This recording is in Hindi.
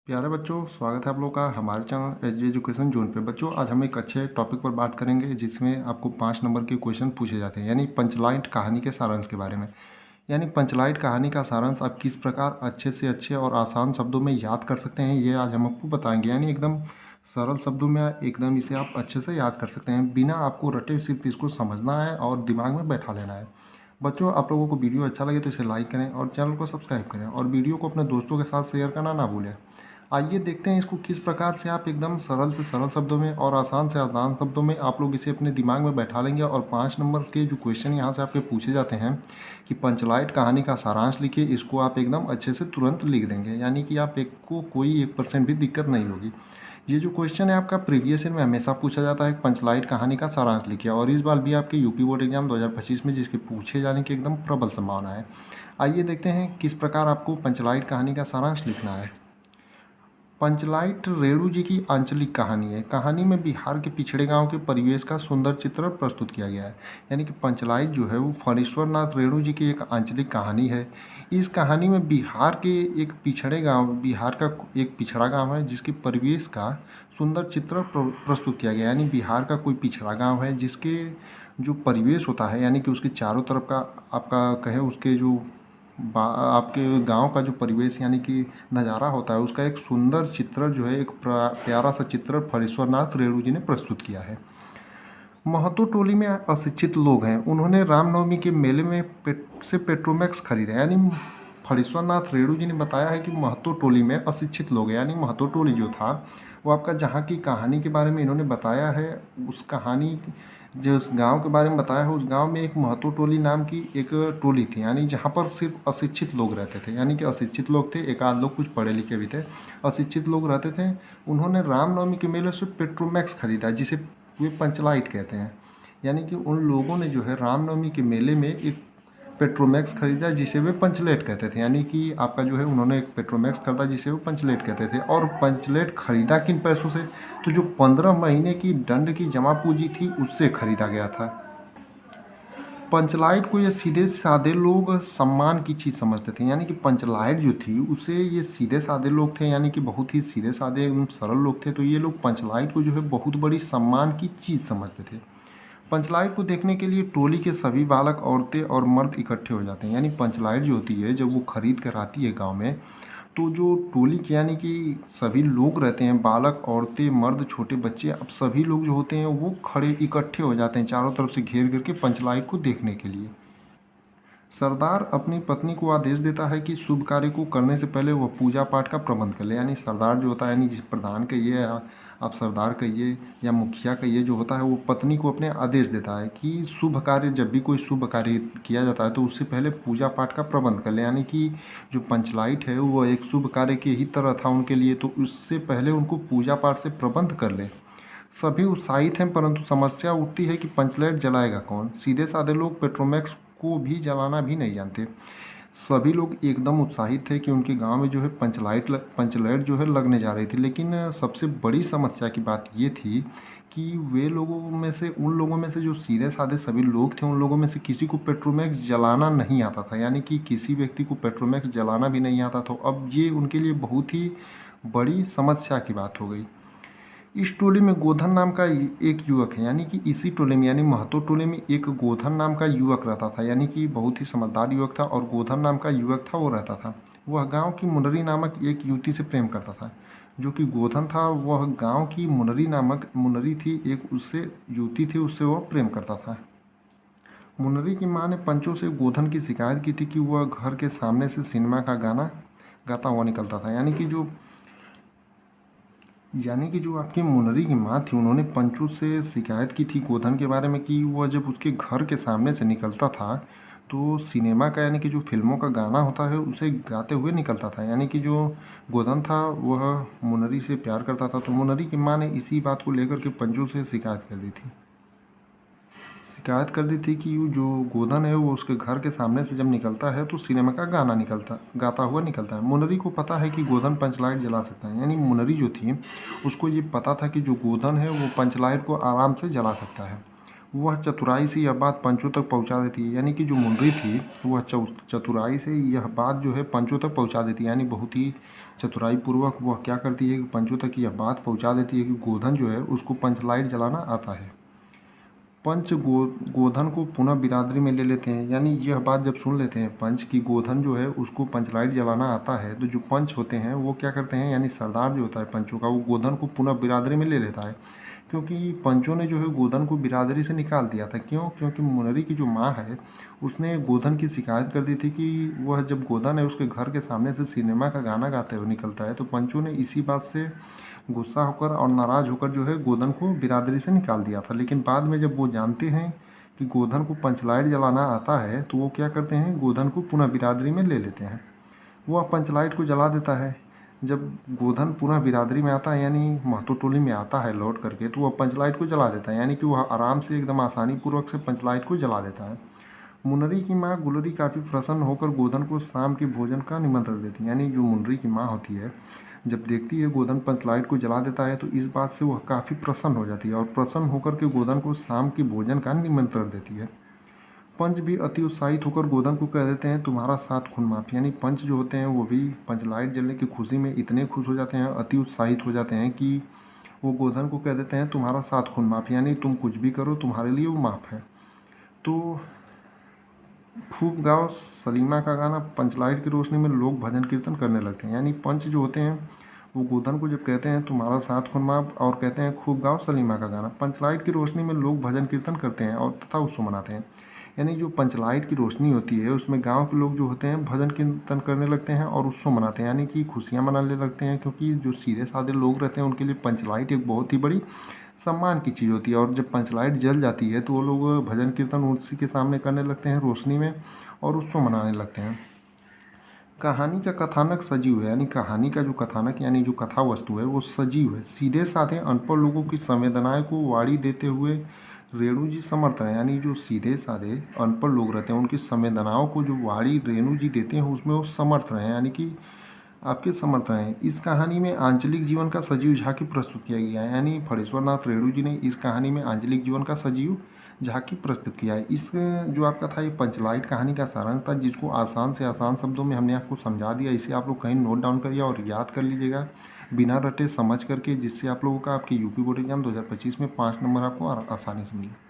प्यारे बच्चों, स्वागत है आप लोगों का हमारे चैनल एच एजुकेशन जोन पे। बच्चों, आज हम एक अच्छे टॉपिक पर बात करेंगे जिसमें आपको 5 नंबर के क्वेश्चन पूछे जाते हैं, यानी पंचलाइट कहानी के सारांश के बारे में। यानी पंचलाइट कहानी का सारांश आप किस प्रकार अच्छे से अच्छे और आसान शब्दों में याद कर सकते हैं, ये आज हम आपको बताएंगे। यानी एकदम सरल शब्दों में एकदम इसे आप अच्छे से याद कर सकते हैं, बिना आपको रटे। सिर्फ इसको समझना है और दिमाग में बैठा लेना है। बच्चों, आप लोगों को वीडियो अच्छा लगे तो इसे लाइक करें और चैनल को सब्सक्राइब करें और वीडियो को अपने दोस्तों के साथ शेयर करना ना भूलें। आइए देखते हैं इसको किस प्रकार से आप एकदम सरल से सरल शब्दों में और आसान से आसान शब्दों में आप लोग इसे अपने दिमाग में बैठा लेंगे। और 5 नंबर के जो क्वेश्चन यहाँ से आपके पूछे जाते हैं कि पंचलाइट कहानी का सारांश लिखिए, इसको आप एकदम अच्छे से तुरंत लिख देंगे। यानी कि आप एक को कोई 1% भी दिक्कत नहीं होगी। ये जो क्वेश्चन है आपका प्रीवियस ईयर में हमेशा पूछा जाता है, पंचलाइट कहानी का सारांश लिखिए, और इस बार भी आपके यूपी बोर्ड एग्जाम 2025 में जिसके पूछे जाने की एकदम प्रबल संभावना है। आइए देखते हैं किस प्रकार आपको पंचलाइट कहानी का सारांश लिखना है। पंचलाइट रेणु जी की आंचलिक कहानी है। कहानी में बिहार के पिछड़े गांव के परिवेश का सुंदर चित्र प्रस्तुत किया गया है। यानी कि पंचलाइट जो है वो फणीश्वर नाथ रेणु जी की एक आंचलिक कहानी है। इस कहानी में बिहार के एक पिछड़े गांव, बिहार का एक पिछड़ा गांव है जिसके परिवेश का सुंदर चित्र प्रस्तुत किया गया है। यानी बिहार का कोई पिछड़ा गाँव है जिसके जो परिवेश होता है, यानी कि उसके चारों तरफ का आपका कहे उसके जो आपके गांव का जो परिवेश यानी कि नज़ारा होता है, उसका एक सुंदर चित्र जो है, एक प्यारा सा चित्र फणीश्वर नाथ रेणु जी ने प्रस्तुत किया है। महतो टोली में अशिक्षित लोग हैं। उन्होंने रामनवमी के मेले में से पेट्रोमैक्स खरीदा। यानी फणीश्वर नाथ रेणु जी ने बताया है कि महतो टोली में अशिक्षित लोग हैं। यानी महतो टोली जो था वो आपका जहाँ की कहानी के बारे में इन्होंने बताया है, उस कहानी जो उस गांव के बारे में बताया है, उस गांव में एक महतो टोली नाम की एक टोली थी। यानी जहाँ पर सिर्फ अशिक्षित लोग रहते थे। यानी कि अशिक्षित लोग थे, एक आध लोग कुछ पढ़े लिखे भी थे, अशिक्षित लोग रहते थे। उन्होंने रामनवमी के मेले से पेट्रोमैक्स खरीदा, जिसे वे पंचलाइट कहते हैं। यानी कि उन लोगों ने जो है रामनवमी के मेले में एक पेट्रोमैक्स खरीदा जिसे वे पंचलेट कहते थे। यानी कि आपका जो है उन्होंने एक पेट्रोमैक्स खरीदा जिसे वो पंचलेट कहते थे। और पंचलेट खरीदा किन पैसों से? तो जो 15 महीने की दंड की जमा पूंजी थी उससे खरीदा गया था। पंचलाइट को ये सीधे साधे लोग सम्मान की चीज़ समझते थे। यानी कि पंचलाइट जो थी उसे ये सीधे साधे लोग थे, यानी कि बहुत ही सीधे साधे एकदम सरल लोग थे। तो ये लोग पंचलाइट को जो है बहुत बड़ी सम्मान की चीज़ समझते थे। पंचलाइट को देखने के लिए टोली के सभी बालक, औरतें और मर्द इकट्ठे हो जाते हैं। यानी पंचलाइट जो होती है जब वो खरीद कर आती है गांव में, तो जो टोली के यानी कि सभी लोग रहते हैं, बालक, औरतें, मर्द, छोटे बच्चे, अब सभी लोग जो होते हैं वो खड़े इकट्ठे हो जाते हैं चारों तरफ से घेर करके पंचलाइट को देखने के लिए। सरदार अपनी पत्नी को आदेश देता है कि शुभ कार्य को करने से पहले वह पूजा पाठ का प्रबंध कर ले। यानी सरदार जो होता है, यानी जिस प्रधान कहिए आप सरदार कहिए या मुखिया कहिए, जो होता है वो पत्नी को अपने आदेश देता है कि शुभ कार्य, जब भी कोई शुभ कार्य किया जाता है तो उससे पहले पूजा पाठ का प्रबंध कर ले। यानी कि जो पंचलाइट है वो एक शुभ कार्य की ही तरह था उनके लिए, तो उससे पहले उनको पूजा पाठ से प्रबंध कर ले। सभी उत्साहित हैं, परंतु समस्या उठती है कि पंचलाइट जलाएगा कौन। सीधे साधे लोग पेट्रोमैक्स को भी जलाना भी नहीं जानते। सभी लोग एकदम उत्साहित थे कि उनके गांव में जो है पंचलाइट जो है लगने जा रही थी। लेकिन सबसे बड़ी समस्या की बात ये थी कि वे लोगों में से, उन लोगों में से जो सीधे साधे सभी लोग थे, उन लोगों में से किसी को पेट्रोमैक्स जलाना नहीं आता था। यानी कि किसी व्यक्ति को पेट्रोमैक्स जलाना भी नहीं आता। तो अब ये उनके लिए बहुत ही बड़ी समस्या की बात हो गई। इस टोली में गोधन नाम का एक युवक है। यानी कि इसी टोले में, यानी महतो टोले में एक गोधन नाम का युवक रहता था। यानी कि बहुत ही समझदार युवक था और गोधन नाम का युवक था, वो रहता था। वह गांव की मुनरी नामक एक युवती से प्रेम करता था। जो कि गोधन था वह गांव की मुनरी थी, एक उससे युवती थी, उससे वह प्रेम करता था। मुनरी की माँ ने पंचों से गोधन की शिकायत की थी कि वह घर के सामने से सिनेमा का गाना गाता हुआ निकलता था। यानी कि जो आपकी मुनरी की माँ थी, उन्होंने पंचू से शिकायत की थी गोधन के बारे में कि वह जब उसके घर के सामने से निकलता था तो सिनेमा का, यानी कि जो फिल्मों का गाना होता है उसे गाते हुए निकलता था। यानी कि जो गोधन था वह मुनरी से प्यार करता था। तो मुनरी की माँ ने इसी बात को लेकर के पंचू से शिकायत कर दी थी कि जो गोधन है वो उसके घर के सामने से जब निकलता है तो सिनेमा का गाना गाता हुआ निकलता है। मुनरी को पता है कि गोधन पंचलाइट जला सकता है। यानी मुनरी जो थी उसको ये पता था कि जो गोधन है वो पंचलाइट को आराम से जला सकता है। वह चतुराई से यह बात पंचों तक पहुंचा देती है। यानी कि जो मुनरी थी वह चतुराई से यह बात जो है पंचों तक पहुंचा देती है। यानी बहुत ही चतुराई पूर्वक वह क्या करती है कि पंचों तक यह बात पहुंचा देती है कि गोधन जो है उसको पंचलाइट जलाना आता है। पंच गोधन को पुनः बिरादरी में ले लेते हैं। यानी यह बात जब सुन लेते हैं पंच की गोधन जो है उसको पंचलाइट जलाना आता है, तो जो पंच होते हैं वो क्या करते हैं, यानी सरदार जो होता है पंचों का, वो गोधन को पुनः बिरादरी में ले लेता है। क्योंकि पंचों ने जो है गोधन को बिरादरी से निकाल दिया था। क्यों? क्योंकि मुनरी की जो माँ है उसने गोधन की शिकायत कर दी थी कि वह जब गोधन है उसके घर के सामने से सिनेमा का गाना गाते हुए निकलता है। तो पंचों ने इसी बात से गुस्सा होकर और नाराज़ होकर जो है गोधन को बिरादरी से निकाल दिया था। लेकिन बाद में जब वो जानते हैं कि गोधन को पंचलाइट जलाना आता है, तो वो क्या करते हैं, गोधन को पुनः बिरादरी में ले लेते हैं। वह पंचलाइट को जला देता है। जब गोधन पुनः बिरादरी में आता है, यानी महतो टोली में आता है लौट करके, तो वह पंचलाइट को जला देता है। यानी कि वह आराम से एकदम आसानी पूर्वक से पंचलाइट को जला देता है। मुनरी की माँ गुलरी काफ़ी प्रसन्न होकर गोधन को शाम के भोजन का निमंत्रण देती है। यानी जो मुनरी की माँ होती है, जब देखती है गोधन पंचलाइट को जला देता है, तो इस बात से वह काफ़ी प्रसन्न हो जाती है और प्रसन्न होकर के गोधन को शाम के भोजन का निमंत्रण देती है। पंच भी अति उत्साहित होकर गोधन को कह देते हैं तुम्हारा साथ खून माफ। यानी पंच जो होते हैं वो भी पंचलाइट जलने की खुशी में इतने खुश हो जाते हैं, अति उत्साहित हो जाते हैं कि वो गोधन को कह देते हैं तुम्हारा साथ खून माफ, यानी तुम कुछ भी करो तुम्हारे लिए वो माफ़ है। तो खूब गाओ सलीमा का गाना, पंचलाइट की रोशनी में लोग भजन कीर्तन करने लगते हैं। यानी पंच जो होते हैं वो गोधन को जब कहते हैं तुम्हारा साथ खून माफ और कहते हैं खूब गाओ सलीमा का गाना, पंचलाइट की रोशनी में लोग भजन कीर्तन करते हैं और तथा उत्सव मनाते हैं। यानी जो पंचलाइट की रोशनी होती है उसमें गांव के लोग जो होते हैं भजन कीर्तन करने लगते हैं और उत्सव मनाते हैं, यानी कि खुशियाँ मनाने लगते हैं। क्योंकि जो सीधे साधे लोग रहते हैं उनके लिए पंचलाइट एक बहुत ही बड़ी सम्मान की चीज़ होती है। और जब पंचलाइट जल जाती है तो वो लोग भजन कीर्तन उसी के सामने करने लगते हैं रोशनी में और उत्सव मनाने लगते हैं। कहानी का कथानक सजीव है। यानी कहानी का जो कथानक यानी जो कथा वस्तु है वो सजीव है। सीधे साधे अनपढ़ लोगों की संवेदनाएं को वाड़ी देते हुए रेणु जी समर्थ हैं। यानी जो सीधे साधे अनपढ़ लोग रहते हैं उनकी संवेदनाओं को जो वाड़ी रेणु जी देते हैं उसमें वो समर्थ रहे, यानी कि आपके समर्थ रहे। इस कहानी में आंचलिक जीवन का सजीव झांकी प्रस्तुत किया गया है। यानी फणेश्वर नाथ रेणु जी ने इस कहानी में आंचलिक जीवन का सजीव झांकी प्रस्तुत किया है। इस जो आपका था ये पंचलाइट कहानी का सारांश था, जिसको आसान से आसान शब्दों में हमने आपको समझा दिया। इसे आप लोग कहीं नोट डाउन करिए और याद कर लीजिएगा बिना रटे समझ करके, जिससे आप लोगों का आपके यूपी बोर्ड एग्जाम 2025 में 5 नंबर आपको आसानी से मिले।